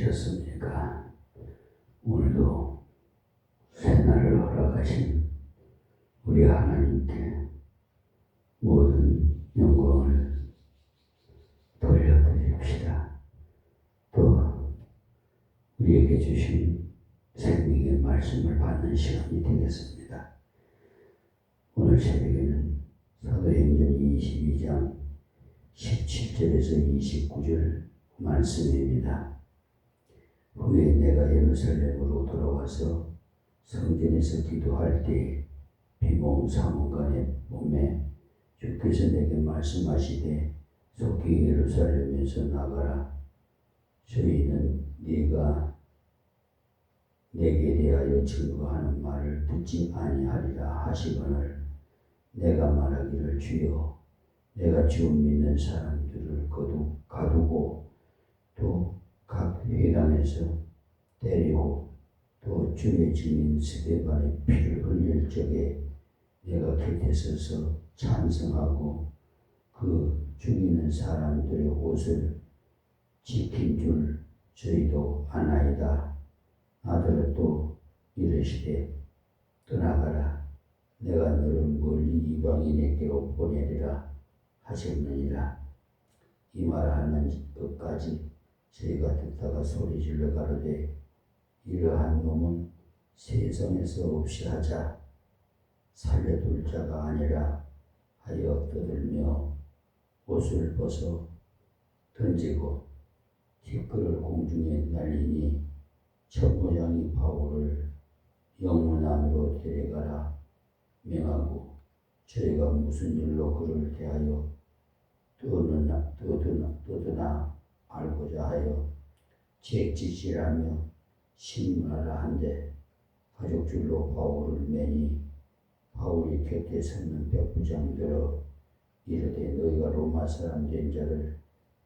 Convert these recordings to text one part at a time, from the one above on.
되셨습니까? 오늘도 새날을 허락하신 우리 하나님께 모든 영광을 돌려드립시다. 또 우리에게 주신 생명의 말씀을 받는 시간이 되겠습니다. 오늘 새벽에는 사도행전 22장 17절에서 29절 말씀입니다. 후에 내가 예루살렘으로 돌아와서 성전에서 기도할 때 비몽 사몽간의 몸에 주께서 내게 말씀하시되 속히 예루살렘에서 나가라. 저희는 네가 내게 대하여 증거하는 말을 듣지 아니하리라 하시거늘 내가 말하기를 주여 내가 주 믿는 사람들을 가두고 또 각 회당에서 때리고 또 주의 증인 스데반의 피를 흘릴 적에 내가 곁에 서서 찬성하고 그 죽이는 사람들의 옷을 지킨 줄 저희도 아나이다. 나더러 또 이르시되 떠나가라. 내가 너를 멀리 이방인에게로 보내리라 하셨느니라. 이 말하는 것까지 저희가 듣다가 소리질러 가로되 이러한 놈은 세상에서 없이 하자. 살려둘 자가 아니라 하여 떠들며 옷을 벗어 던지고 티끌을 공중에 날리니 천부장이 바울을 영문 안으로 데려가라 명하고 저희가 무슨 일로 그를 대하여 떠드나 알고자 하여 채찍질하며 신문하라 한데 가죽줄로 바울을 매니 바울이 곁에 서는 백부장들어 이르되 너희가 로마 사람 된 자를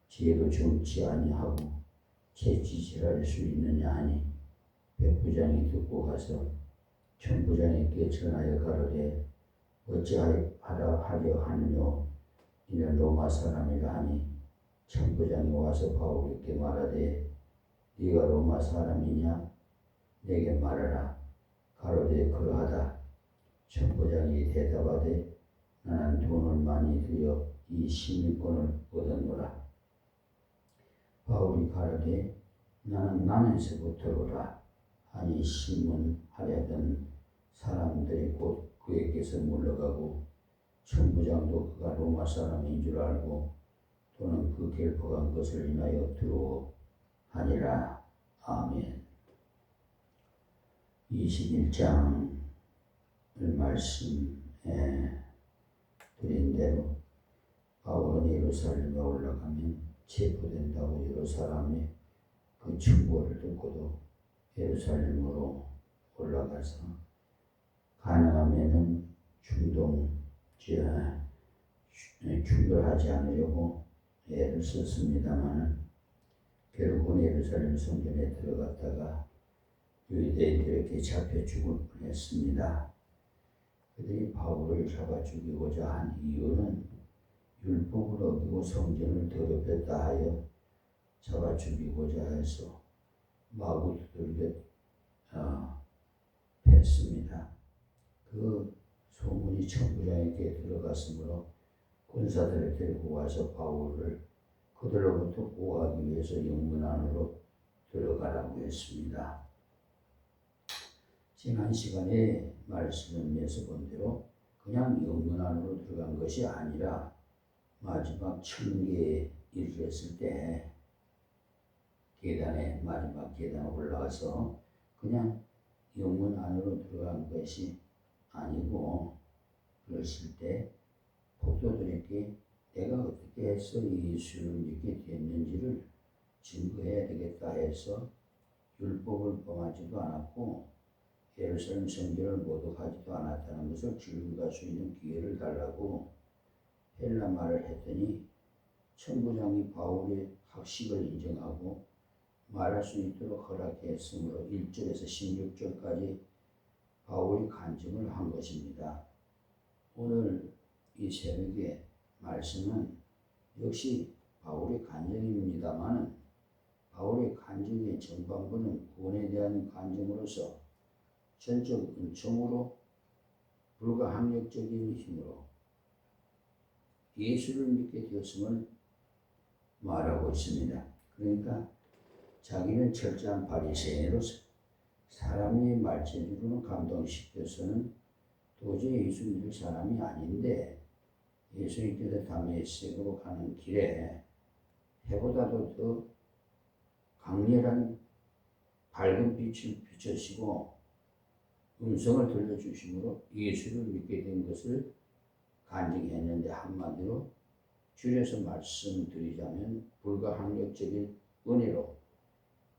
지혜도 정치 아니하고 채찍질할 수 있느냐 하니 백부장이 듣고 가서 천부장에게 전하여 가로되 어찌하려 하느뇨 이는 로마 사람이라 하니 천부장이 와서 바울에게 말하되 네가 로마 사람이냐 내게 말하라. 가로되 그러하다. 천부장이 대답하되 나는 돈을 많이 들여 이 시민권을 얻었노라. 바울이 가로되 나는 남에서부터 오라 하니 신문하려던 사람들이 곧 그에게서 물러가고 천부장도 그가 로마 사람인 줄 알고 또는 그 결박한 것을 인하여 두려워하니라. 아멘. 21장 말씀에 드린 대로 바울은 예루살렘에 올라가면 체포된다고 예루살렘에 그 충고를 듣고도 예루살렘으로 올라가서 가능하면은 충돌하지 않으려고 애를 썼습니다마는 결국은 예루살렘 성전에 들어갔다가 유대인들에게 잡혀 죽을 뻔했습니다. 그들이 바울을 잡아 죽이고자 한 이유는 율법을 어기고 성전을 더럽혔다 하여 잡아 죽이고자 해서 마구 두들겨 팼습니다. 그 소문이 천부장에게 들어갔으므로 군사들을 데리고 와서 바울을 그들로부터 보호하기 위해서 영문 안으로 들어가라고 했습니다. 지난 시간에 말씀에서 본 대로 그냥 영문 안으로 들어간 것이 아니라 마지막 천계에 이르렀을 때 마지막 계단에 올라가서 그냥 영문 안으로 들어간 것이 아니고 그랬을 때 폭도들에게 내가 어떻게 해서 예수를 믿게 됐는지를 증거해야 되겠다 해서 율법을 범하지도 않았고 예루살렘 성전을 모독하지도 않았다는 것을 증거할 수 있는 기회를 달라고 헬라 말을 했더니 천부장이 바울의 학식을 인정하고 말할 수 있도록 허락했으므로 1절에서 16절까지 바울이 간증을 한 것입니다. 오늘 이 새벽에 말씀은 역시 바울의 간증입니다만 바울의 간증의 전반부는 구원에 대한 간증으로서 전적 은총으로 불가항력적인 힘으로 예수를 믿게 되었음을 말하고 있습니다. 그러니까 자기는 철저한 바리새인으로서 사람의 말재주로는 감동시켜서는 도저히 예수 믿을 사람이 아닌데 예수님께서 다메섹으로 가는 길에 해보다도 더 강렬한 밝은 빛을 비춰시고 음성을 들려주심으로 예수를 믿게 된 것을 간증했는데 한마디로 줄여서 말씀드리자면 불가항력적인 은혜로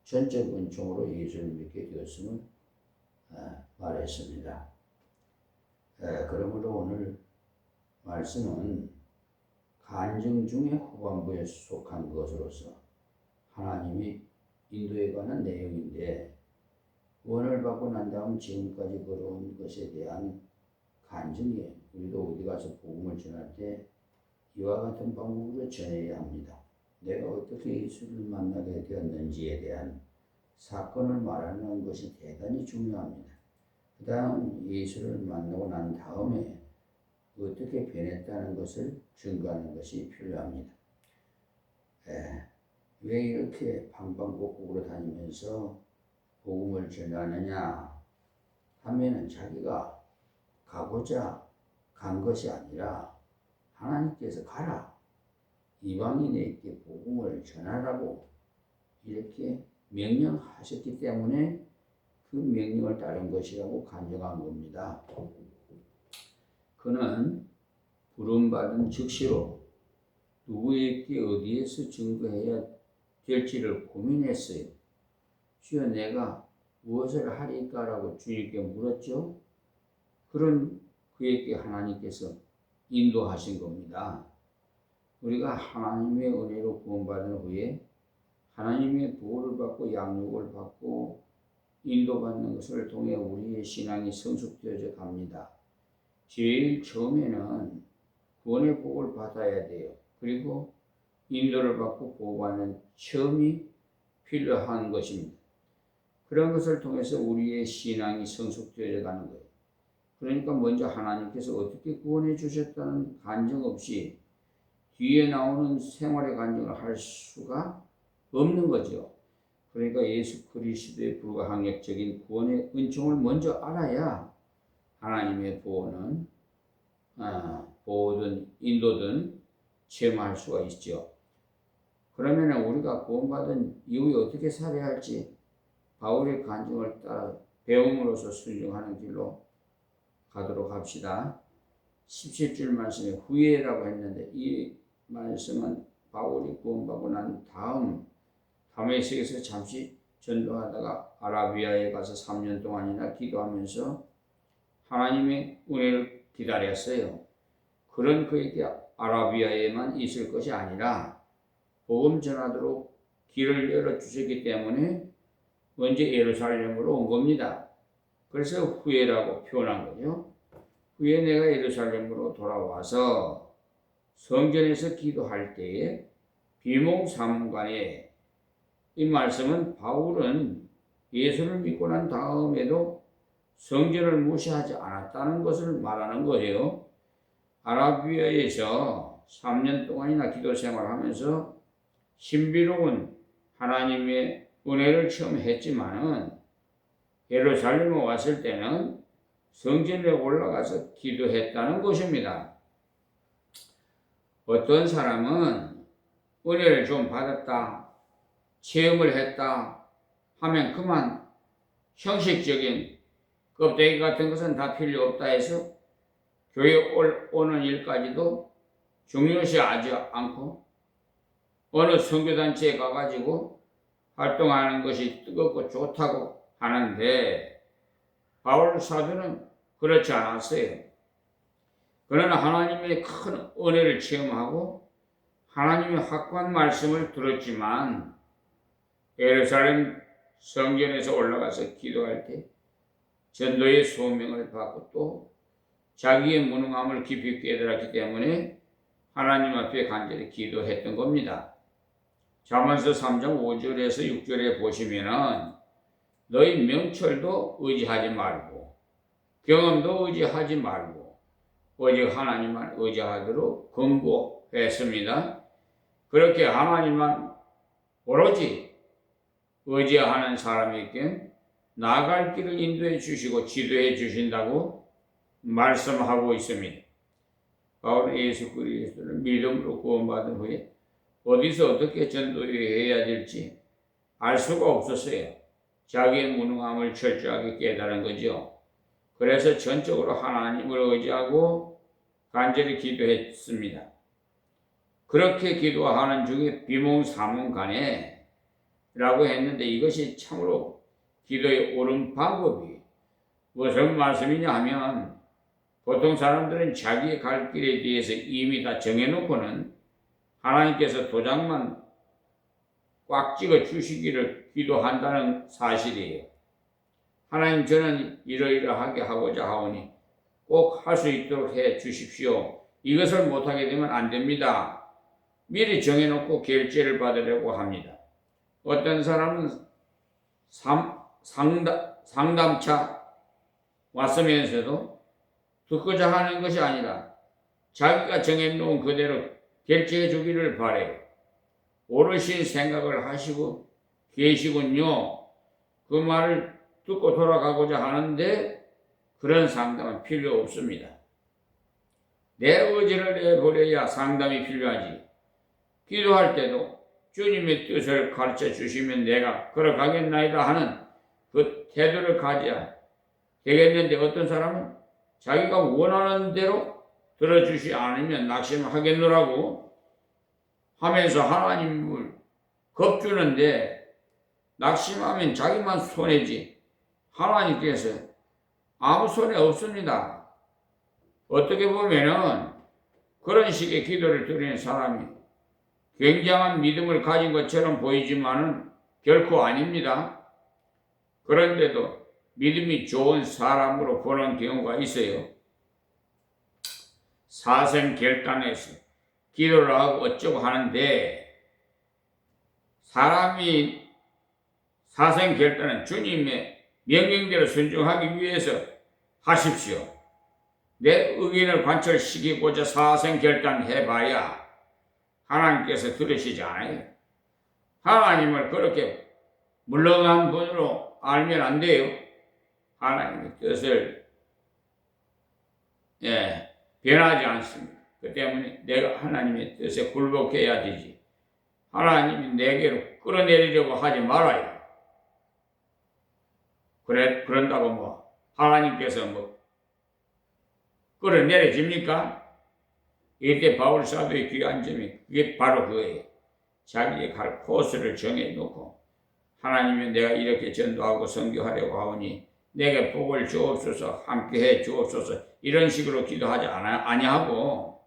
전적 은총으로 예수를 믿게 되었음을 말했습니다. 그러므로 오늘 말씀은 간증 중에 후반부에 속한 것으로서 하나님이 인도에 관한 내용인데 구원을 받고 난 다음 지금까지 걸어온 것에 대한 간증이에요. 우리도 어디 가서 복음을 전할 때 이와 같은 방법으로 전해야 합니다. 내가 어떻게 예수를 만나게 되었는지에 대한 사건을 말하는 것이 대단히 중요합니다. 그 다음 예수를 만나고 난 다음에 어떻게 변했다는 것을 증거하는 것이 필요합니다. 왜 이렇게 방방곡곡으로 다니면서 복음을 전하느냐 하면은 자기가 가고자 간 것이 아니라 하나님께서 가라 이방인에게 복음을 전하라고 이렇게 명령하셨기 때문에 그 명령을 따른 것이라고 간증한 겁니다. 그는 부름받은 즉시로 누구에게 어디에서 증거해야 될지를 고민했어요. 주여 내가 무엇을 하리까라고 주님께 물었죠. 그런 그에게 하나님께서 인도하신 겁니다. 우리가 하나님의 은혜로 구원받은 후에 하나님의 보호를 받고 양육을 받고 인도받는 것을 통해 우리의 신앙이 성숙되어져 갑니다. 제일 처음에는 구원의 복을 받아야 돼요. 그리고 인도를 받고 보호받는 체험이 필요한 것입니다. 그런 것을 통해서 우리의 신앙이 성숙되어져 가는 거예요. 그러니까 먼저 하나님께서 어떻게 구원해 주셨다는 간증 없이 뒤에 나오는 생활의 간증을 할 수가 없는 거죠. 그러니까 예수 그리스도의 불가항력적인 구원의 은총을 먼저 알아야 하나님의 보호는 보호든 인도든 체험할 수가 있죠. 그러면 우리가 구원받은 이후에 어떻게 살아야 할지 바울의 간증을 따라 배움으로써 순종하는 길로 가도록 합시다. 17절 말씀에 후회라고 했는데 이 말씀은 바울이 구원받고 난 다음 다메섹에서 잠시 전도하다가 아라비아에 가서 3년 동안이나 기도하면서 하나님의 은혜를 기다렸어요. 그런 그에게 아라비아에만 있을 것이 아니라 복음 전하도록 길을 열어주셨기 때문에 먼저 예루살렘으로 온 겁니다. 그래서 후회라고 표현한 거죠. 후에 내가 예루살렘으로 돌아와서 성전에서 기도할 때에 비몽사몽간에 이 말씀은 바울은 예수를 믿고 난 다음에도 성전을 무시하지 않았다는 것을 말하는 거예요. 아라비아에서 3년 동안이나 기도 생활하면서 신비로운 하나님의 은혜를 체험했지만은 예루살렘에 왔을 때는 성전에 올라가서 기도했다는 것입니다. 어떤 사람은 은혜를 좀 받았다, 체험을 했다 하면 그만 형식적인 껍데기 같은 것은 다 필요 없다 해서 교회 오는 일까지도 중요시하지 않고 어느 선교단체에 가가지고 활동하는 것이 뜨겁고 좋다고 하는데 바울 사도는 그렇지 않았어요. 그는 하나님의 큰 은혜를 체험하고 하나님의 확고한 말씀을 들었지만 예루살렘 성전에서 올라가서 기도할 때 전도의 소명을 받고 또 자기의 무능함을 깊이 깨달았기 때문에 하나님 앞에 간절히 기도했던 겁니다. 잠언서 3장 5절에서 6절에 보시면은 너희 명철도 의지하지 말고 경험도 의지하지 말고 오직 하나님만 의지하도록 권고했습니다. 그렇게 하나님만 오로지 의지하는 사람에게 나아갈 길을 인도해 주시고 지도해 주신다고 말씀하고 있습니다. 바울은 예수 그리스도를 믿음으로 구원받은 후에 어디서 어떻게 전도해야 될지 알 수가 없었어요. 자기의 무능함을 철저하게 깨달은 거죠. 그래서 전적으로 하나님을 의지하고 간절히 기도했습니다. 그렇게 기도하는 중에 비몽사몽간에 라고 했는데 이것이 참으로 기도의 옳은 방법이 무슨 말씀이냐 하면 보통 사람들은 자기의 갈 길에 대해서 이미 다 정해놓고는 하나님께서 도장만 꽉 찍어 주시기를 기도한다는 사실이에요. 하나님 저는 이러이러하게 하고자 하오니 꼭 할 수 있도록 해 주십시오. 이것을 못하게 되면 안 됩니다. 미리 정해놓고 결제를 받으려고 합니다. 어떤 사람은 상담차 왔으면서도 듣고자 하는 것이 아니라 자기가 정해놓은 그대로 결제해 주기를 바래요. 오르신 생각을 하시고 계시군요. 그 말을 듣고 돌아가고자 하는데 그런 상담은 필요 없습니다. 내 의지를 내버려야 상담이 필요하지. 기도할 때도 주님의 뜻을 가르쳐 주시면 내가 걸어가겠나이다 하는 그 태도를 가져야 되겠는데 어떤 사람은 자기가 원하는 대로 들어주지 않으면 낙심하겠노라고 하면서 하나님을 겁주는데 낙심하면 자기만 손해지 하나님께서 아무 손해 없습니다. 어떻게 보면은 그런 식의 기도를 드리는 사람이 굉장한 믿음을 가진 것처럼 보이지만은 결코 아닙니다. 그런데도 믿음이 좋은 사람으로 보는 경우가 있어요. 사생결단에서 기도를 하고 어쩌고 하는데 사람이 사생결단은 주님의 명령대로 순종하기 위해서 하십시오. 내 의견을 관철시키고자 사생결단해봐야 하나님께서 들으시지 않아요. 하나님을 그렇게 물렁한 분으로 알면 안 돼요. 하나님의 뜻을 변하지 않습니다. 그 때문에 내가 하나님의 뜻에 굴복해야 되지. 하나님이 내게로 끌어내리려고 하지 말아요. 그런다고 뭐 하나님께서 뭐 끌어내려집니까? 이때 바울 사도의 귀한 점이 그게 바로 그거예요. 자기의 갈 코스를 정해놓고 하나님이 내가 이렇게 전도하고 선교하려고 하오니 내게 복을 주옵소서, 함께해 주옵소서 이런 식으로 기도하지 아니하고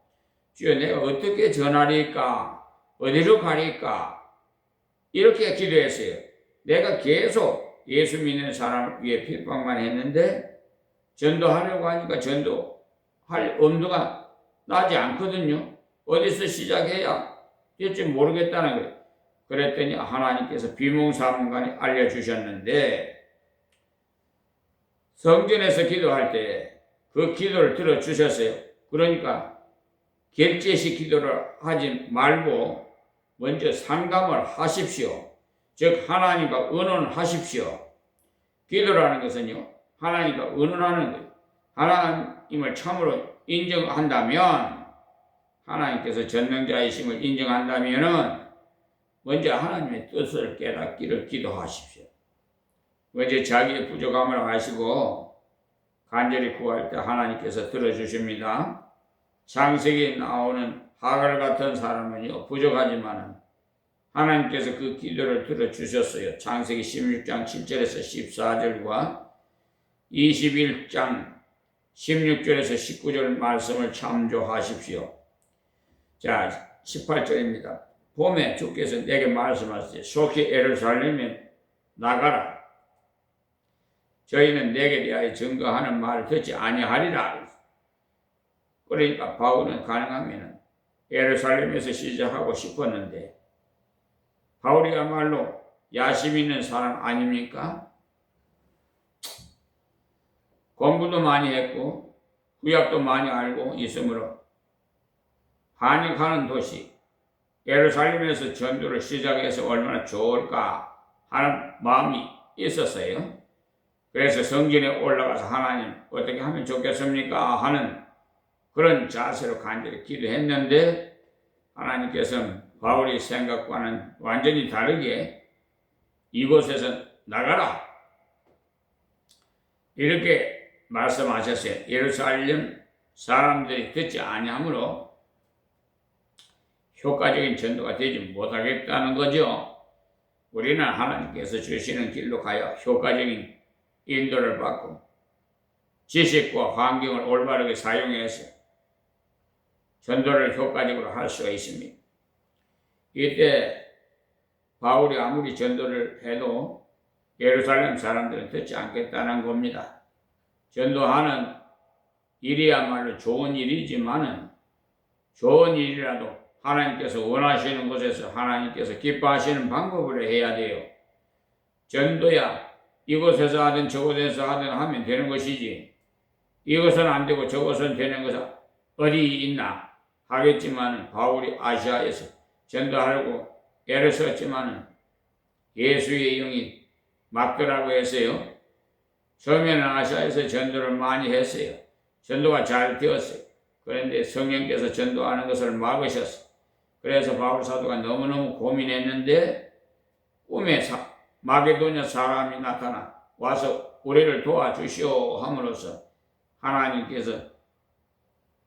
주여 내가 어떻게 전하리까? 어디로 가리까? 이렇게 기도했어요. 내가 계속 예수 믿는 사람을 위해 핍박만 했는데 전도하려고 하니까 전도할 엄두가 나지 않거든요. 어디서 시작해야 될지 모르겠다는 거예요. 그랬더니 하나님께서 비몽사몽간에 알려주셨는데 성전에서 기도할 때 그 기도를 들어주셨어요. 그러니까 결제식 기도를 하지 말고 먼저 상담을 하십시오. 즉 하나님과 의논하십시오. 기도라는 것은요. 하나님과 의논하는 거예요. 하나님을 참으로 인정한다면 하나님께서 전능자이심을 인정한다면은 먼저 하나님의 뜻을 깨닫기를 기도하십시오. 먼저 자기의 부족함을 아시고 간절히 구할 때 하나님께서 들어주십니다. 창세기에 나오는 하갈 같은 사람은요 부족하지만은 하나님께서 그 기도를 들어주셨어요. 창세기 16장 7절에서 14절과 21장 16절에서 19절 말씀을 참조하십시오. 자, 18절입니다. 봄에 주께서 내게 말씀하시되 속히 예루살렘에 나가라. 저희는 내게 대하여 증거하는 말을 듣지 아니하리라. 그러니까 바울은 가능하면 예루살렘에서 시작하고 싶었는데 바울이야말로 야심 있는 사람 아닙니까? 공부도 많이 했고 구약도 많이 알고 있으므로 한익하는 도시 예루살렘에서 전도를 시작해서 얼마나 좋을까 하는 마음이 있었어요. 그래서 성전에 올라가서 하나님 어떻게 하면 좋겠습니까 하는 그런 자세로 간절히 기도했는데 하나님께서는 바울의 생각과는 완전히 다르게 이곳에서 나가라 이렇게 말씀하셨어요. 예루살렘 사람들이 듣지 아니하므로 효과적인 전도가 되지 못하겠다는 거죠. 우리는 하나님께서 주시는 길로 가야 효과적인 인도를 받고 지식과 환경을 올바르게 사용해서 전도를 효과적으로 할 수가 있습니다. 이때 바울이 아무리 전도를 해도 예루살렘 사람들은 듣지 않겠다는 겁니다. 전도하는 일이야말로 좋은 일이지만은 좋은 일이라도 하나님께서 원하시는 곳에서 하나님께서 기뻐하시는 방법으로 해야 돼요. 전도야 이곳에서 하든 저곳에서 하든 하면 되는 것이지 이것은 안 되고 저것은 되는 것은 어디 있나 하겠지만 바울이 아시아에서 전도하려고 애를 썼지만 예수의 영이 막더라고 했어요. 처음에는 아시아에서 전도를 많이 했어요. 전도가 잘 되었어요. 그런데 성령께서 전도하는 것을 막으셨어요. 그래서 바울 사도가 너무너무 고민했는데 꿈에 마게도냐 사람이 나타나 와서 우리를 도와주시오 함으로써 하나님께서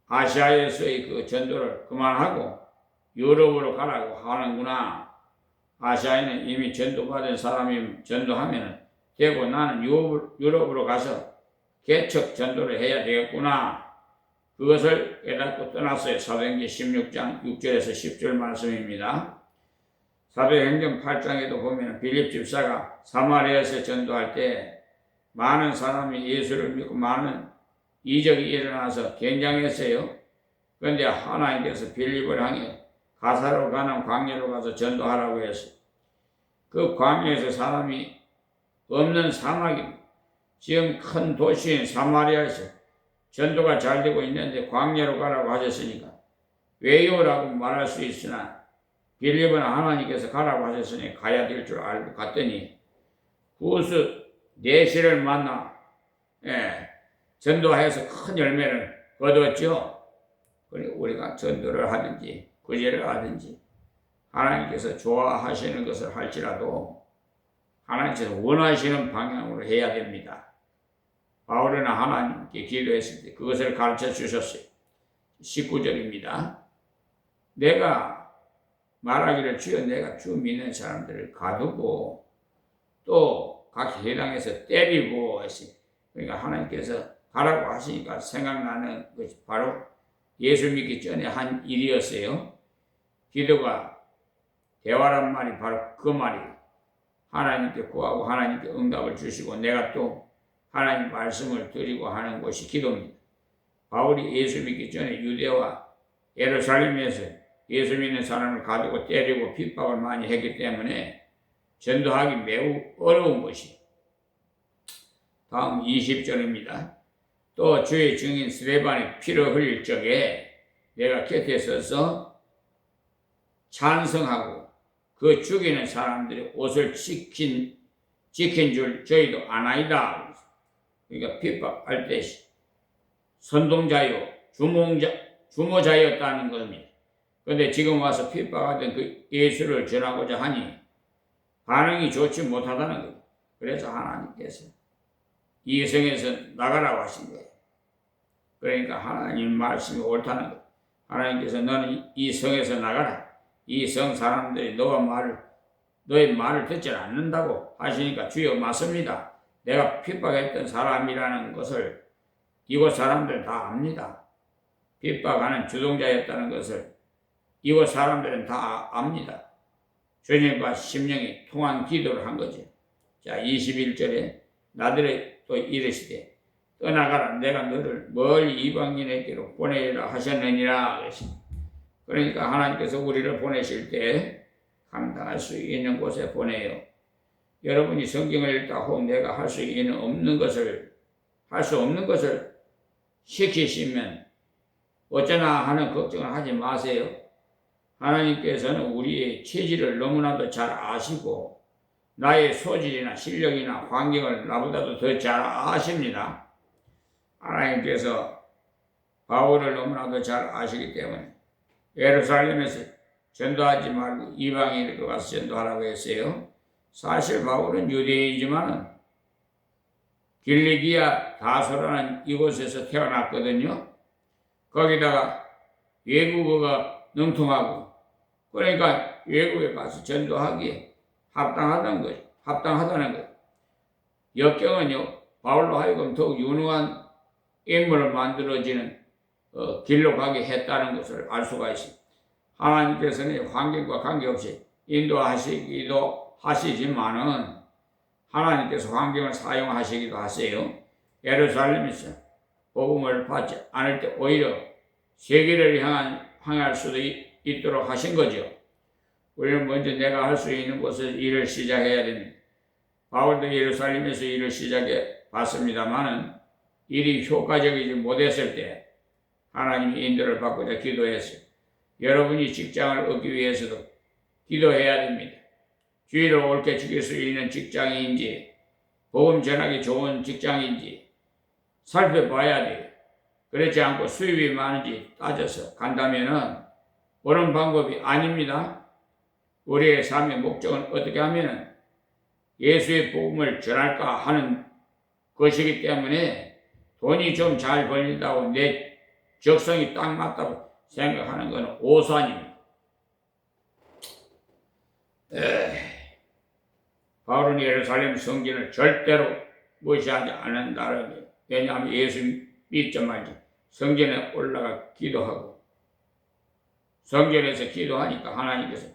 아시아에서의 그 전도를 그만하고 유럽으로 가라고 하는구나. 아시아에는 이미 전도받은 사람이 전도하면 되고 나는 유럽으로 가서 개척 전도를 해야 되겠구나. 그것을 깨닫고 떠났어요. 사도행전 16장 6절에서 10절 말씀입니다. 사도행전 8장에도 보면 빌립 집사가 사마리아에서 전도할 때 많은 사람이 예수를 믿고 많은 이적이 일어나서 굉장했어요. 그런데 하나님께서 빌립을 향해 가사로 가는 광야로 가서 전도하라고 했어요. 그 광야에서 사람이 없는 사막입니다. 지금 큰 도시인 사마리아에서 전도가 잘 되고 있는데 광야로 가라고 하셨으니까 왜요라고 말할 수 있으나 빌립은 하나님께서 가라고 하셨으니 가야 될 줄 알고 갔더니 구스 내시를 만나 전도해서 큰 열매를 거두었죠. 그리고 우리가 전도를 하든지 구제를 하든지 하나님께서 좋아하시는 것을 할지라도 하나님께서 원하시는 방향으로 해야 됩니다. 바울은 하나님께 기도했을 때 그것을 가르쳐 주셨어요. 19절입니다. 내가 말하기를 주여 내가 주 믿는 사람들을 가두고 또 각 회당에서 때리고 했어요. 그러니까 하나님께서 가라고 하시니까 생각나는 것이 바로 예수 믿기 전에 한 일이었어요. 기도가 대화란 말이 바로 그 말이에요. 하나님께 구하고 하나님께 응답을 주시고 내가 또 하나님 말씀을 드리고 하는 것이 기도입니다. 바울이 예수 믿기 전에 유대와 예루살렘에서 예수 믿는 사람을 가두고 때리고 핍박을 많이 했기 때문에 전도하기 매우 어려운 것이. 다음 20절입니다. 또 주의 증인 스데반이 피를 흘릴 적에 내가 곁에 서서 찬성하고 그 죽이는 사람들이 옷을 지킨 줄 저희도 아나이다. 그러니까 핍박할 때 선동자요 주모자였다는 겁니다. 그런데 지금 와서 핍박하던 그 예수를 전하고자 하니 반응이 좋지 못하다는 거예요. 그래서 하나님께서 이 성에서 나가라고 하신 거예요. 그러니까 하나님 말씀이 옳다는 거예요. 하나님께서 너는 이 성에서 나가라. 이 성 사람들이 너의 말을 듣지 않는다고 하시니까 주여 맞습니다. 내가 핍박했던 사람이라는 것을 이곳 사람들은 다 압니다. 핍박하는 주동자였다는 것을 이곳 사람들은 다 압니다. 주님과 심령이 통한 기도를 한 거죠. 자, 21절에 나들이 또 이르시되 떠나가라 내가 너를 멀리 이방인에게로 보내리라 하셨느니라. 그러니까 하나님께서 우리를 보내실 때 감당할 수 있는 곳에 보내요. 여러분이 성경을 읽다고 내가 할 수 없는 것을 시키시면 어쩌나 하는 걱정을 하지 마세요. 하나님께서는 우리의 체질을 너무나도 잘 아시고 나의 소질이나 실력이나 환경을 나보다도 더 잘 아십니다. 하나님께서 바울을 너무나도 잘 아시기 때문에 예루살렘에서 전도하지 말고 이방인에게 가서 전도하라고 했어요. 사실 바울은 유대인이지만 길리기아 다소라는 이곳에서 태어났거든요. 거기다가 외국어가 능통하고 그러니까 외국에 가서 전도하기에 합당하다는 거죠. 역경은요 바울로 하여금 더욱 유능한 인물을 만들어지는 길로 가게 했다는 것을 알 수가 있습니다. 하나님께서는 환경과 관계없이 인도하시기도 하시지만은 하나님께서 환경을 사용하시기도 하세요. 예루살렘에서 복음을 받지 않을 때 오히려 세계를 향할 수도 있도록 하신 거죠. 우리는 먼저 내가 할 수 있는 곳에서 일을 시작해야 됩니다. 바울도 예루살렘에서 일을 시작해 봤습니다만은 일이 효과적이지 못했을 때 하나님이 인도를 받고자 기도했어요. 여러분이 직장을 얻기 위해서도 기도해야 됩니다. 주의를 옳게 지킬 수 있는 직장인지 복음 전하기 좋은 직장인지 살펴봐야 돼요. 그렇지 않고 수입이 많은지 따져서 간다면은 옳은 방법이 아닙니다. 우리의 삶의 목적은 어떻게 하면은 예수의 복음을 전할까 하는 것이기 때문에 돈이 좀 잘 벌린다고 내 적성이 딱 맞다고 생각하는 것은 오산입니다. 바울은 예루살렘 성전을 절대로 무시하지 않는다는 거예요. 왜냐하면 예수 믿지 말지 성전에 올라가 기도하고 성전에서 기도하니까 하나님께서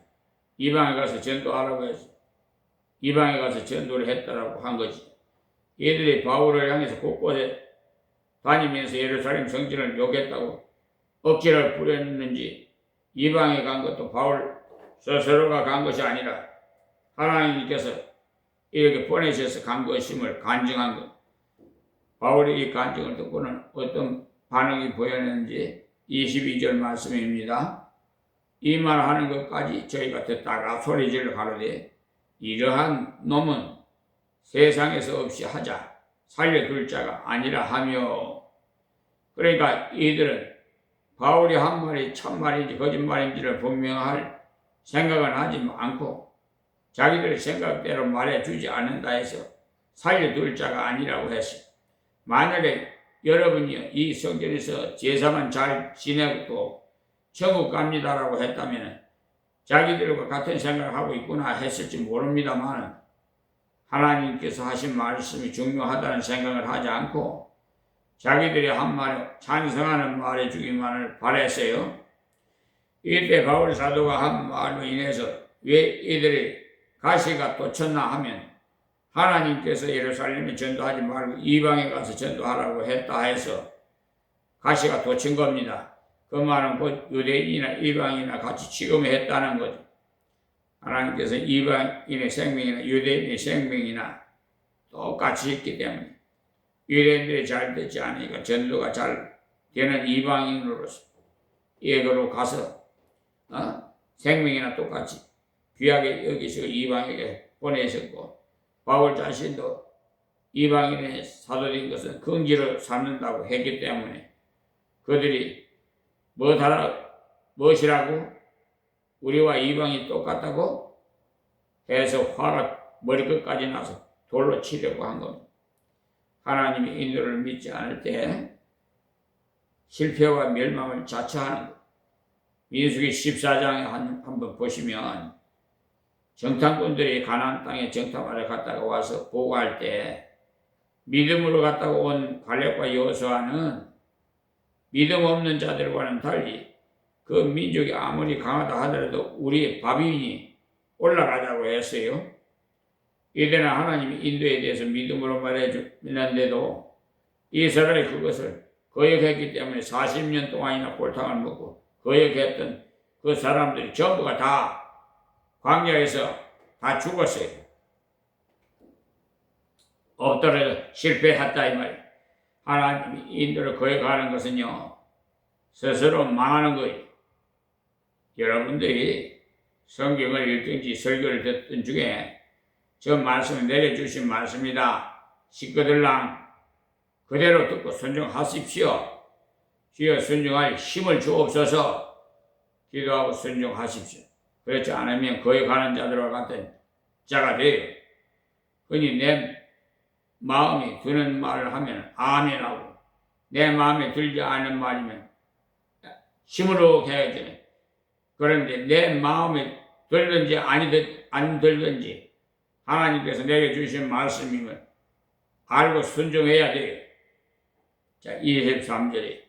이방에 가서 전도하라고 해서 이방에 가서 전도를 했다라고 한 거지. 얘들이 바울을 향해서 곳곳에 다니면서 예루살렘 성전을 욕했다고 억지를 부렸는지 이방에 간 것도 바울 스스로가 간 것이 아니라 하나님께서 이렇게 보내셔서 간 것임을 간증한 것. 바울의 이 간증을 듣고는 어떤 반응이 보였는지 22절 말씀입니다. 이 말하는 것까지 저희가 듣다가 소리질러 가로되 이러한 놈은 세상에서 없이 하자 살려둘 자가 아니라 하며. 그러니까 이들은 바울이 한 말이 참말인지 거짓말인지를 분명할 생각은 하지 않고 자기들의 생각대로 말해주지 않는다 해서 살려둘 자가 아니라고 했어요. 만약에 여러분이 이 성전에서 제사만 잘 지내고 천국 갑니다라고 했다면 자기들과 같은 생각을 하고 있구나 했을지 모릅니다만 하나님께서 하신 말씀이 중요하다는 생각을 하지 않고 자기들이 한 말에 찬성하는 말해 주기만을 바랬어요. 이때 바울 사도가 한 말로 인해서 왜 이들이 가시가 돋쳤나 하면 하나님께서 예루살렘에 전도하지 말고 이방에 가서 전도하라고 했다 해서 가시가 돋친 겁니다. 그 말은 곧 유대인이나 이방인이나 같이 취급했다는 거죠. 하나님께서 이방인의 생명이나 유대인의 생명이나 똑같이 했기 때문에 유대인들이 잘 되지 않으니까 전도가 잘 되는 이방인으로서 예거로 가서 생명이나 똑같이 귀하게 여기시고 이방에게 보내셨고 바울 자신도 이방인의 사도된 것은 긍지로 삼는다고 했기 때문에 그들이 무엇이라고 우리와 이방이 똑같다고 해서 화가 머리끝까지 나서 돌로 치려고 한 겁니다. 하나님이 인도를 믿지 않을 때 실패와 멸망을 자처하는 것. 민수기 14장에 한번 보시면 정탐꾼들이 가나안 땅에 정탐하러 갔다가 와서 보고할 때 믿음으로 갔다가 온 갈렙과 여호수아는 믿음 없는 자들과는 달리 그 민족이 아무리 강하다 하더라도 우리의 바비인이 올라가자고 했어요. 이들은 하나님이 인도에 대해서 믿음으로 말해주는데도 이스라엘이 그것을 거역했기 때문에 40년 동안이나 골탕을 먹고 거역했던 그 사람들이 전부가 다 광야에서 다 죽었어요. 엎드려 실패했다 이 말이에요. 하나님이 인도를 거역하는 것은요, 스스로 망하는 거예요. 여러분들이 성경을 읽든지 설교를 듣던 중에 저 말씀을 내려주신 말씀이다. 식구들랑 그대로 듣고 순종하십시오. 주여 순종할 힘을 주옵소서. 기도하고 순종하십시오. 그렇지 않으면 거역하는 자들과 같은 자가 돼요. 그니 내 마음이 드는 말을 하면 아멘하고 내 마음에 들지 않은 말이면 힘으로 해야 돼. 그런데 내 마음에 들든지 안 들든지 하나님께서 내게 주신 말씀이면 알고 순종해야 돼요. 자, 23절에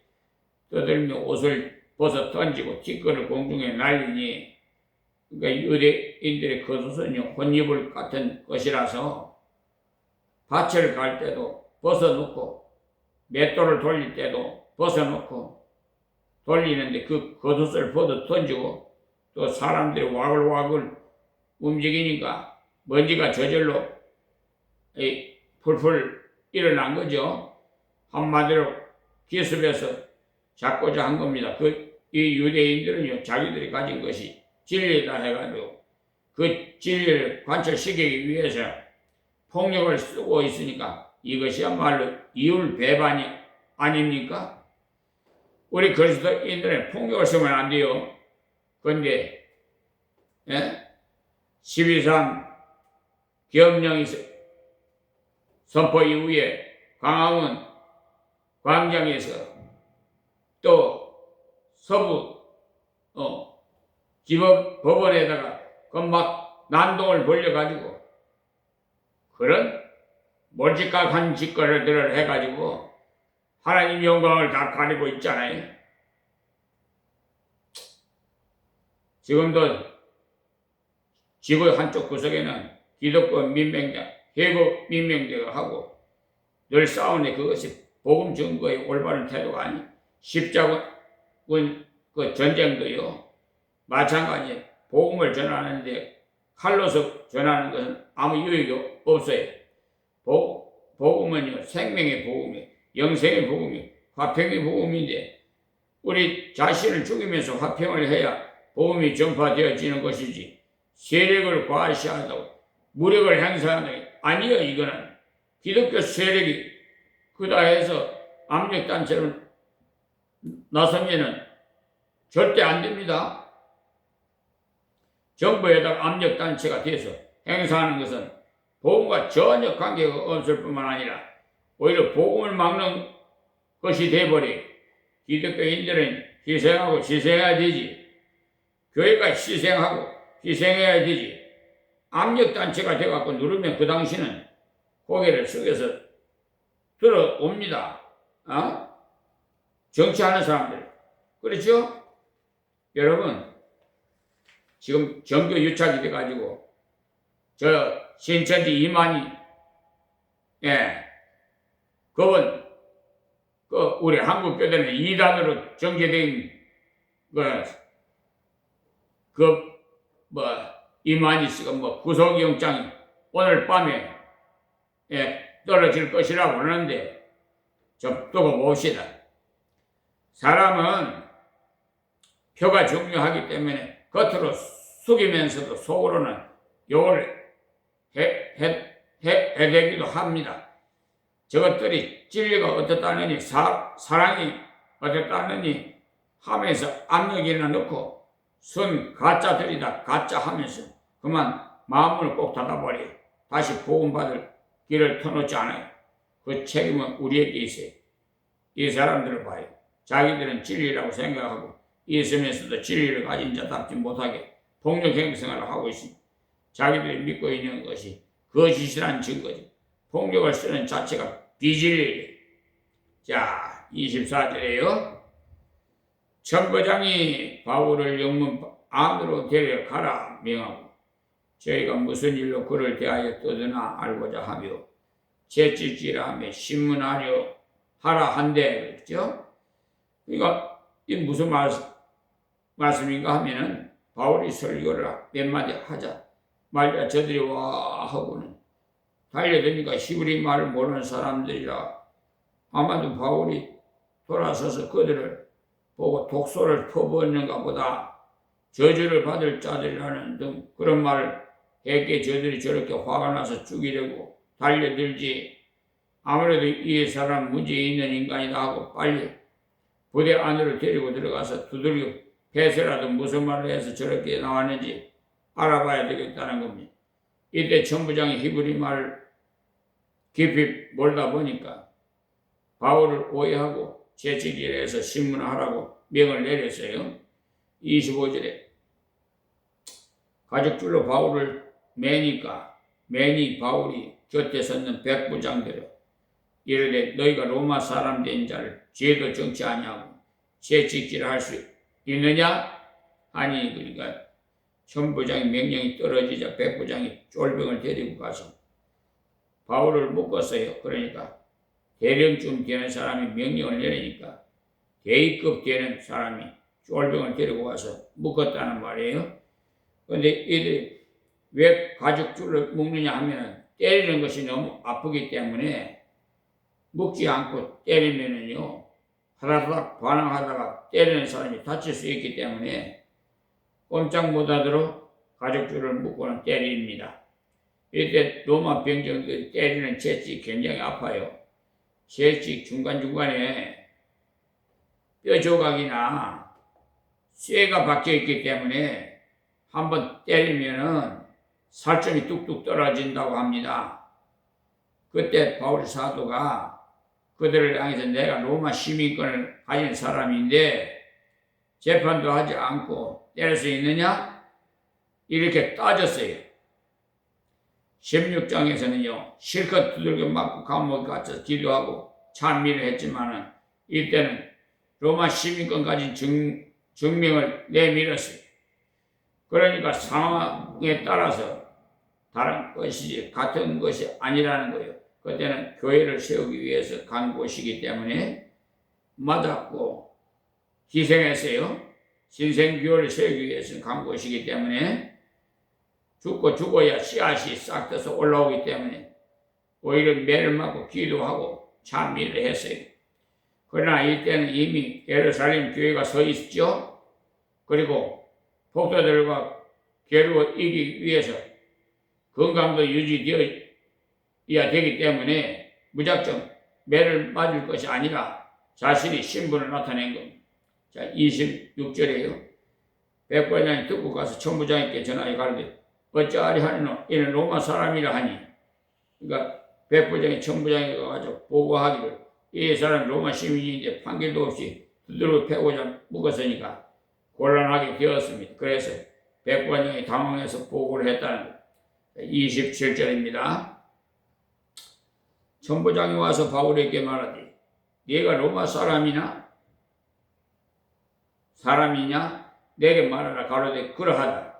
떠들며 옷을 벗어 던지고 티끌을 공중에 날리니, 그러니까 유대인들의 겉옷은 혼입을 같은 것이라서 밭을 갈 때도 벗어놓고 맷돌을 돌릴 때도 벗어놓고 돌리는데 그 겉옷을 벗어 던지고 또 사람들이 와글와글 움직이니까 먼지가 저절로 풀풀 일어난 거죠. 한마디로 기습해서 잡고자 한 겁니다. 이 유대인들은요, 자기들이 가진 것이 진리다 해가지고 그 진리를 관철시키기 위해서 폭력을 쓰고 있으니까 이것이야말로 이율 배반이 아닙니까? 우리 그리스도인들은 폭력을 쓰면 안 돼요. 그런데 12.3 계엄령이 선포 이후에 광화문 광장에서 또 서부 지법법원에다가 막 난동을 벌려가지고 그런 몰직각한 짓거리들을 해가지고 하나님 영광을 다 가리고 있잖아요. 지금도 지구 한쪽 구석에는 기독교 민병대, 해고 민병대가 하고 늘 싸우는데 그것이 복음 증거의 올바른 태도가 아니. 십자군 그 전쟁도요, 마찬가지 복음을 전하는데 칼로서 전하는 것은 아무 유익이 없어요. 복음은요, 생명의 복음이, 영생의 복음이, 화평의 복음인데 우리 자신을 죽이면서 화평을 해야 복음이 전파되어지는 것이지, 세력을 과시한다고 무력을 행사하는 아니요. 이거는 기독교 세력이 그다 해서 압력단체를 나서면은 절대 안 됩니다. 정부에다가 압력단체가 돼서 행사하는 것은 복음과 전혀 관계가 없을 뿐만 아니라 오히려 복음을 막는 것이 돼버려. 기독교인들은 희생하고 희생해야 되지. 교회가 희생하고 희생해야 되지. 압력단체가 돼갖고 누르면 그 당시는 고개를 숙여서 들어옵니다. 정치하는 사람들. 그렇죠? 여러분, 지금 정교 유착이 돼가지고 저 신천지 이만희, 그분 우리 한국 교회는 이단으로 정제된 이만희 씨가 구속영장이 오늘 밤에 떨어질 것이라고 하는데 좀 두고 봅시다. 사람은 표가 중요하기 때문에 겉으로 숙이면서도 속으로는 욕을 해대기도 합니다. 저것들이 진리가 어떻다느니 사랑이 어떻다느니 하면서 압력이나 넣고 순 가짜들이다 가짜 하면서 그만 마음을 꼭 닫아버려. 다시 복음받을 길을 터놓지 않아요. 그 책임은 우리에게 있어요. 이 사람들을 봐요. 자기들은 진리라고 생각하고 있으면서도 진리를 가진 자답지 못하게 폭력 행성을 하고 있습니다. 자기들이 믿고 있는 것이 거짓이라는 증거지. 폭력을 쓰는 자체가 비진리예요. 자, 24절에요. 천부장이 바울을 영문 안으로 데려가라 명하고 저희가 무슨 일로 그를 대하여 떠드나 알고자 하며 채찍질하며 하며 신문하려 하라 한대. 그렇죠? 그러니까 이 무슨 말씀인가 하면은 바울이 설교를 몇 마디 하자 말자 저들이 와 하고는 달려드니까 히브리 말을 모르는 사람들이라 아마도 바울이 돌아서서 그들을 보고 독소를 퍼부었는가 보다 저주를 받을 자들이라는 등 그런 말을 했기에 저들이 저렇게 화가 나서 죽이려고 달려들지 아무래도 이 사람 문제 있는 인간이다 하고 빨리 부대 안으로 데리고 들어가서 두들겨 패서라도 무슨 말을 해서 저렇게 나왔는지 알아봐야 되겠다는 겁니다. 이때 천부장이 히브리 말을 깊이 몰다 보니까 바울을 오해하고 채찍질을 해서 신문하라고 명을 내렸어요. 25절에 가죽줄로 바울을 매니까 매니 바울이 곁에 섰는 백부장들을 이르되 너희가 로마 사람 된 자를 죄도 정치 아니하고 채찍질을 할 수 있느냐 하니 그러니까 천부장의 명령이 떨어지자 백부장이 쫄병을 데리고 가서 바울을 묶었어요. 그러니까 대령쯤 되는 사람이 명령을 내리니까 대위급 되는 사람이 쫄병을 데리고 와서 묶었다는 말이에요. 그런데 이들이 왜 가죽줄을 묶느냐 하면 때리는 것이 너무 아프기 때문에 묶지 않고 때리면은요 하다닥 반항하다가 때리는 사람이 다칠 수 있기 때문에 꼼짝 못하도록 가죽줄을 묶고는 때립니다. 이때 로마 병정들이 때리는 채찍이 굉장히 아파요. 채찍 중간중간에 뼈 조각이나 쇠가 박혀 있기 때문에 한번 때리면은 살점이 뚝뚝 떨어진다고 합니다. 그때 바울 사도가 그들을 향해서 내가 로마 시민권을 가진 사람인데 재판도 하지 않고 때릴 수 있느냐? 이렇게 따졌어요. 16장에서는요 실컷 두들겨 맞고 감옥에 갇혀서 기도하고 찬미를 했지만은 이때는 로마 시민권 가진 증명을 내밀었어요. 그러니까 상황에 따라서 다른 것이지 같은 것이 아니라는 거예요. 그때는 교회를 세우기 위해서 간 곳이기 때문에 맞았고 희생했어요. 신생교회를 세우기 위해서 간 곳이기 때문에 죽고 죽어야 씨앗이 싹 뜯어서 올라오기 때문에 오히려 매를 맞고 기도하고 찬미를 했어요. 그러나 이때는 이미 예루살렘 교회가 서 있었죠. 그리고 폭도들과 겨루어 이기기 위해서 건강도 유지되어야 되기 때문에 무작정 매를 맞을 것이 아니라 자신이 신분을 나타낸 겁니다. 자, 26절에요. 백부장이 듣고 가서 천부장에게 전하여 가르되 어찌하리 하노 이는 로마 사람이라 하니 그러니까 백부장이 천부장에게 가서 보고하기를 이 사람 로마 시민인데 판결도 없이 두들겨 패고자 묶었으니까 곤란하게 되었습니다. 그래서 백부장이 당황해서 보고를 했다는 거예요. 27절입니다. 천부장이 와서 바울에게 말하되 네가 로마 사람이냐 내게 말하라. 가로되 그러하다.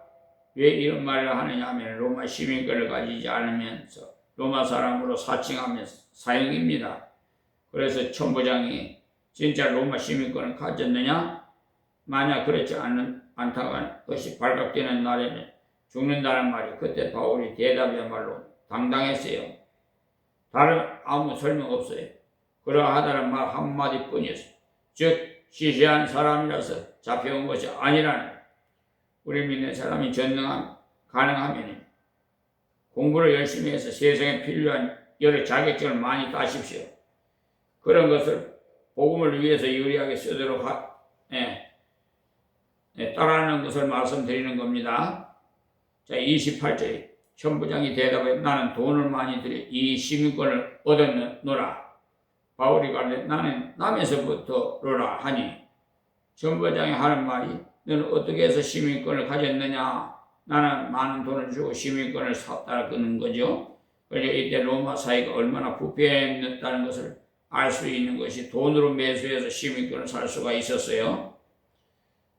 왜 이런 말을 하느냐 하면 로마 시민권을 가지지 않으면서 로마 사람으로 사칭하면서 사형입니다. 그래서 천부장이 진짜 로마 시민권을 가졌느냐? 만약 그렇지 않다가 것이 발각되는 날에는 죽는다는 말이 그때 바울이 대답이야말로 당당했어요. 다른 아무 설명 없어요. 그러하다는 말 한마디뿐이었어요. 즉 시시한 사람이라서 잡혀온 것이 아니라는 우리 믿는 사람이 가능하면 공부를 열심히 해서 세상에 필요한 여러 자격증을 많이 따십시오. 그런 것을 복음을 위해서 유리하게 쓰도록 따라하는 것을 말씀드리는 겁니다. 자, 28절에 천부장이 대답해 나는 돈을 많이 들여 이 시민권을 얻었노라. 바울이 가르쳐 나는 남에서부터로라 하니 천부장이 하는 말이 너는 어떻게 해서 시민권을 가졌느냐? 나는 많은 돈을 주고 시민권을 샀다는 거죠. 그러니까 이때 로마 사회가 얼마나 부패했다는 것을 알 수 있는 것이 돈으로 매수해서 시민권을 살 수가 있었어요.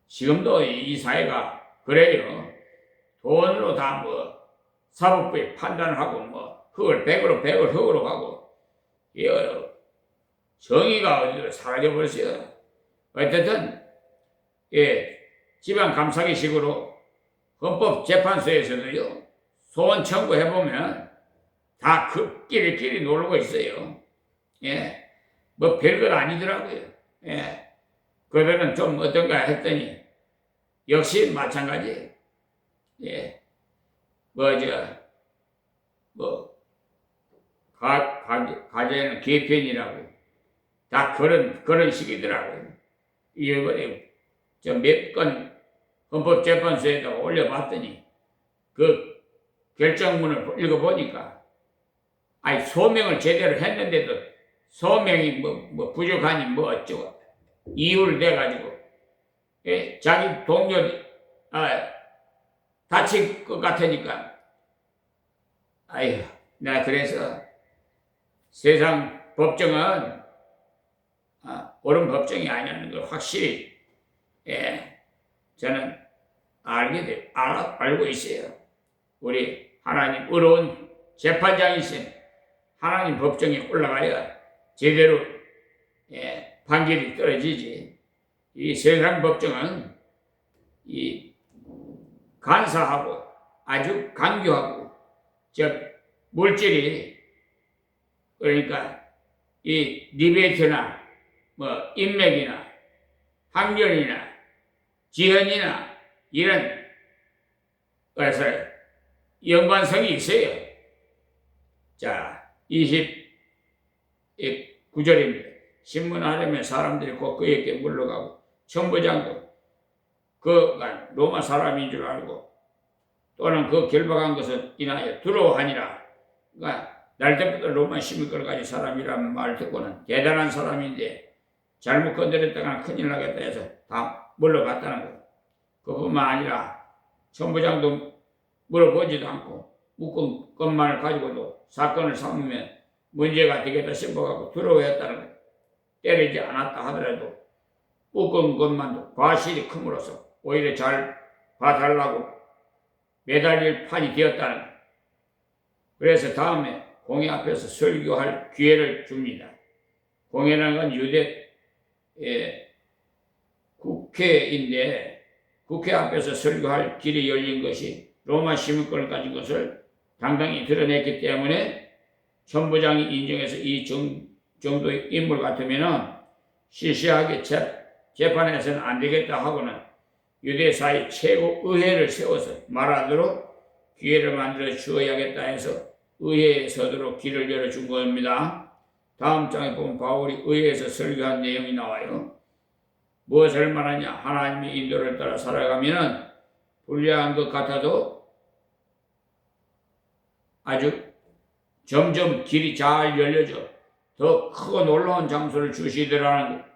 지금도 이 사회가 그래요. 돈으로 다 사법부에 판단을 하고 흙을 100으로 흙으로 가고 정의가 어디로 사라져 버렸어요. 어쨌든 지방 감사기식으로 헌법재판소에서도요, 소원 청구해보면 다 그 끼리끼리 놀고 있어요. 예. 뭐 별것 아니더라고요. 예. 그들은 좀 어떤가 했더니, 역시 마찬가지. 예. 가재는 개편이라고. 다 그런 식이더라고요. 이번에 저 몇 건 헌법재판소에다 올려봤더니 그 결정문을 읽어보니까 아니 소명을 제대로 했는데도 소명이 뭐 부족하니 뭐 어쩌고 이유를 대가지고 예, 자기 동료들이 다칠 것 같으니까 아휴 나 그래서 세상 법정은 옳은 법정이 아니라는 걸 확실히 예, 저는 알고 있어요. 우리 하나님 의로운 재판장이신 하나님 법정에 올라가야 제대로 예, 판결이 떨어지지. 이 세상 법정은 이 간사하고 아주 강교하고 물질이 그러니까 이 리베이트나 뭐 인맥이나 학년이나 지연이나 이런 그래서 연관성이 있어요. 자, 29절입니다. 신문하려면 사람들이 곧 그에게 물러가고 천부장도 그가 로마 사람인 줄 알고 또는 그 결박한 것을 인하여 두려워하니라. 그러니까 날 때부터 로마 시민권까지 사람이라는 말 듣고는 대단한 사람인데 잘못 건드렸다가 큰일 나겠다 해서 다 물러갔다는 거예요. 그뿐만 아니라 천부장도 물어보지도 않고 묶은 것만을 가지고도 사건을 삼으면 문제가 되겠다 싶어가지고 두려워했다는 거예요. 때리지 않았다 하더라도 묶은 것만도 과실이 큼으로써 오히려 잘 봐달라고 매달릴 판이 되었다는 거예요. 그래서 다음에 공회 앞에서 설교할 기회를 줍니다. 공회라는 건 유대 국회인데 국회 앞에서 설교할 길이 열린 것이 로마 시민권을 가진 것을 당당히 드러냈기 때문에 천부장이 인정해서 이 정도의 인물 같으면은 시시하게 재판에서는 안 되겠다 하고는 유대사의 최고 의회를 세워서 말하도록 기회를 만들어 주어야겠다 해서 의회에 서도록 길을 열어준 겁니다. 다음 장에 보면 바울이 의회에서 설교한 내용이 나와요. 무엇을 말하냐? 하나님의 인도를 따라 살아가면은 불리한 것 같아도 아주 점점 길이 잘 열려져 더 크고 놀라운 장소를 주시더라는 것.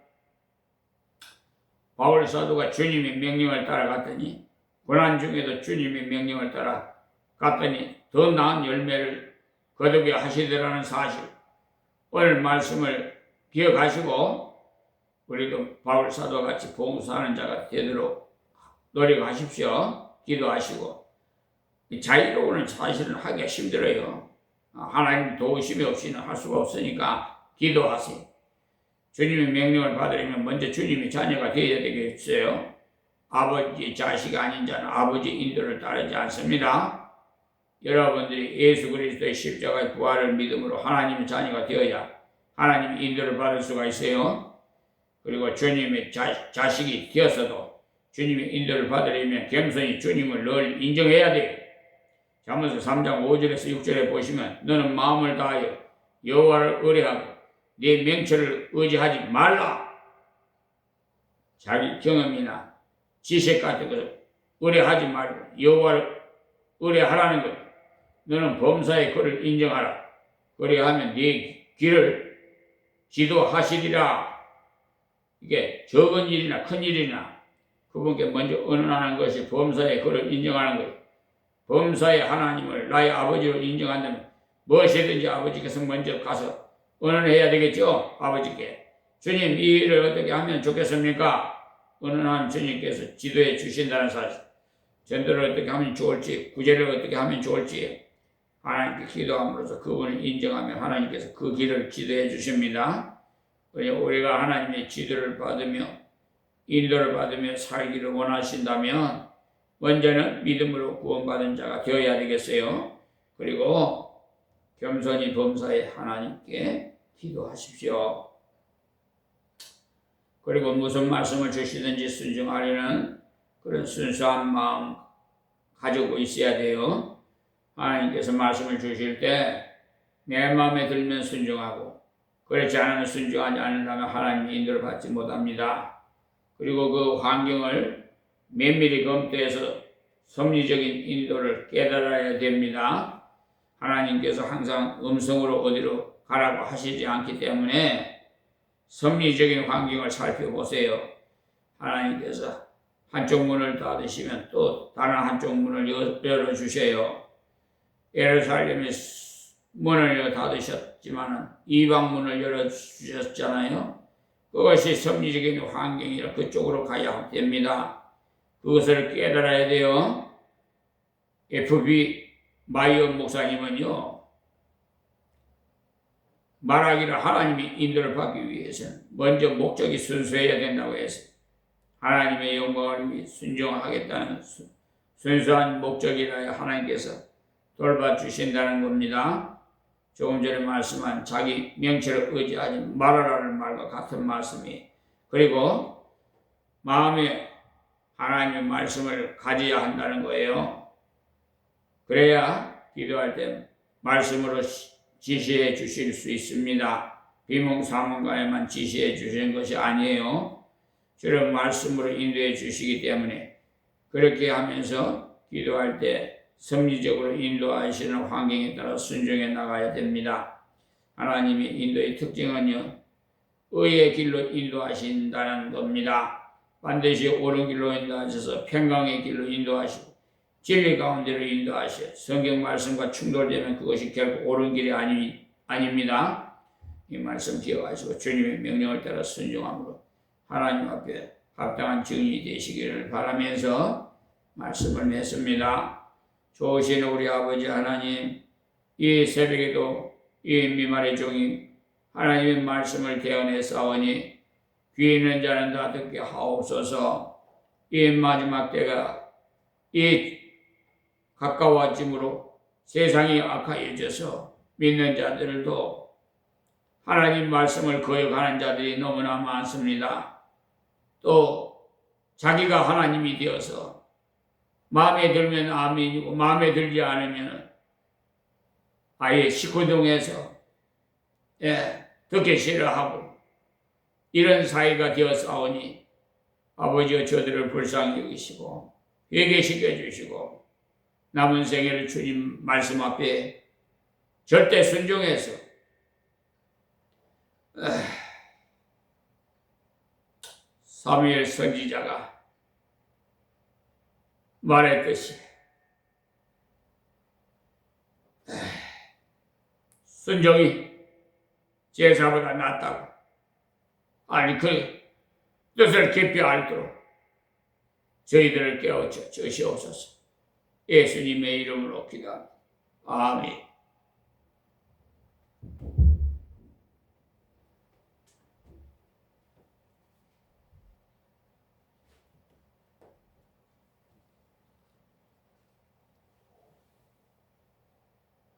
바울 사도가 주님의 명령을 따라갔더니 고난 중에도 주님의 명령을 따라갔더니 더 나은 열매를 거두게 하시더라는 사실. 오늘 말씀을 기억하시고 우리도 바울 사도와 같이 봉사하는 자가 되도록 노력하십시오. 기도하시고 자유로우는 사실은 하기가 힘들어요. 하나님 도우심이 없이는 할 수가 없으니까 기도하세요. 주님의 명령을 받으려면 먼저 주님의 자녀가 되어야 되겠어요. 아버지 자식 아닌 자는 아버지 인도를 따르지 않습니다. 여러분들이 예수 그리스도의 십자가의 부활을 믿음으로 하나님의 자녀가 되어야 하나님의 인도를 받을 수가 있어요. 그리고 주님의 자식이 되었어도 주님의 인도를 받으려면 겸손히 주님을 늘 인정해야 돼요. 잠언서 3장 5절에서 6절에 보시면 너는 마음을 다하여 여호와를 의뢰하고 네 명철을 의지하지 말라. 자기 경험이나 지식 같은 것을 의뢰하지 말고 여호와를 의뢰하라는 것. 너는 범사의 그를 인정하라. 그래야하면 네 길을 지도하시리라. 이게 적은 일이나 큰 일이나 그분께 먼저 언언하는 것이 범사의 그를 인정하는 거예요. 범사의 하나님을 나의 아버지로 인정한다면 무엇이든지 아버지께서 먼저 가서 언언해야 되겠죠. 아버지께 주님 이 일을 어떻게 하면 좋겠습니까? 언언한 주님께서 지도해 주신다는 사실. 전도를 어떻게 하면 좋을지 구제를 어떻게 하면 좋을지 하나님께 기도함으로써 그분을 인정하면 하나님께서 그 길을 지도해 주십니다. 우리가 하나님의 지도를 받으며 인도를 받으며 살기를 원하신다면 먼저는 믿음으로 구원받은 자가 되어야 되겠어요. 그리고 겸손히 범사에 하나님께 기도하십시오. 그리고 무슨 말씀을 주시든지 순종하려는 그런 순수한 마음 가지고 있어야 돼요. 하나님께서 말씀을 주실 때 내 마음에 들면 순종하고 그렇지 않으면 순종하지 않는다면 하나님의 인도를 받지 못합니다. 그리고 그 환경을 면밀히 검토해서 섭리적인 인도를 깨달아야 됩니다. 하나님께서 항상 음성으로 어디로 가라고 하시지 않기 때문에 섭리적인 환경을 살펴보세요. 하나님께서 한쪽 문을 닫으시면 또 다른 한쪽 문을 열어주세요. 예루살렘의 문을 닫으셨지만 이방 문을 열어주셨잖아요. 그것이 섭리적인 환경이라 그쪽으로 가야 됩니다. 그것을 깨달아야 돼요. F.B. 마이어 목사님은요, 말하기를 하나님이 인도를 받기 위해서는 먼저 목적이 순수해야 된다고 해서 하나님의 영광을 위해 순종하겠다는 순수한 목적이라 하나님께서 돌봐주신다는 겁니다. 조금 전에 말씀한 자기 명체를 의지하지 말아라는 말과 같은 말씀이, 그리고 마음에 하나님의 말씀을 가져야 한다는 거예요. 그래야 기도할 때 말씀으로 지시해 주실 수 있습니다. 비몽사몽간에만 지시해 주시는 것이 아니에요. 주는 말씀으로 인도해 주시기 때문에 그렇게 하면서 기도할 때 섭리적으로 인도하시는 환경에 따라 순종해 나가야 됩니다. 하나님의 인도의 특징은요, 의의 길로 인도하신다는 겁니다. 반드시 옳은 길로 인도하셔서 평강의 길로 인도하시고 진리 가운데로 인도하셔. 성경 말씀과 충돌되면 그것이 결국 옳은 길이 아닙니다. 이 말씀 기억하시고 주님의 명령을 따라 순종함으로 하나님 앞에 합당한 증인이 되시기를 바라면서 말씀을 맺습니다. 좋으신 우리 아버지 하나님, 이 새벽에도 이 미말의 종이 하나님의 말씀을 대언해 싸우니 귀 있는 자는 다 듣게 하옵소서. 이 마지막 때가 이 가까워짐으로 세상이 악하여져서 믿는 자들도 하나님 말씀을 거역하는 자들이 너무나 많습니다. 또 자기가 하나님이 되어서 마음에 들면 아멘이고 마음에 들지 않으면 아예 시코동해서 듣기 싫어하고 이런 사이가 되어싸우니 아버지여 저들을 불쌍히 여기시고 회개시켜 주시고 남은 생애를 주님 말씀 앞에 절대 순종해서 사무엘 선지자가 말했듯이 순종이 제사보다 낫다고, 아니 그 뜻을 깊이 알도록 저희들을 깨우쳐 주시옵소서. 예수님의 이름으로 기도합니다. 아멘.